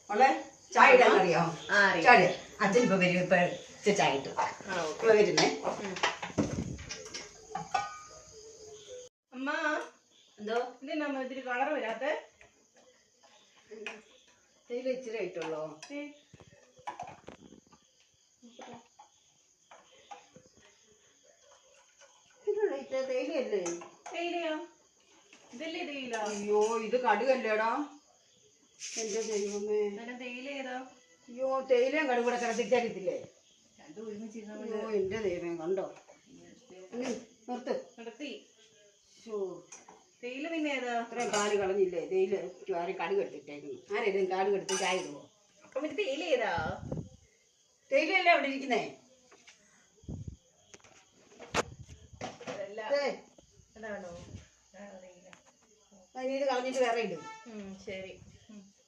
മോളെ ചായ ഇടാൻ അറിയാമോ? ചായ അച്ഛൻ ഇപ്പൊ വരും. ഇപ്പൊ ചായ ഇട്ടു ഇപ്പൊ വരുന്നേ. അമ്മ എന്തോ ഇതെന്നാ ഇത്തിരി കളർ വരാത്തെ? തേയില ഇച്ചിരി ആയിട്ടുള്ളോ? തേയിലയല്ലേ? തേയിലയോ? ഇതല്ലേ തേയില? അയ്യോ ഇത് കടുകല്ലേടാ. എന്റെ ദൈവമേ, തേയില ഏതാ? അയ്യോ തേയിലയും കടുക് കൂടെ കിടത്തിച്ചരിത്തില്ലേ? രണ്ടും ഒരുമിച്ചിരുന്ന അയ്യോ എന്റെ ദൈവം കണ്ടോ. നിർത്തി. തേയില പിന്നെ ഏതാ? അത്രയും കാട് കളഞ്ഞില്ലേ? തേയില ആരും കടുക് എടുത്തിട്ടേക്കുന്നു. ആരേലും കടുക് എടുത്ത് ചായ ഇടുവോ? അപ്പൊ പിന്നെ തേയില ഏതാ? തേയിലയല്ലേ അവിടെ ഇരിക്കുന്നേ? അതാണോ? അതിന് ഇത് കളഞ്ഞിട്ട് വേറെ ഇടും. ശരി.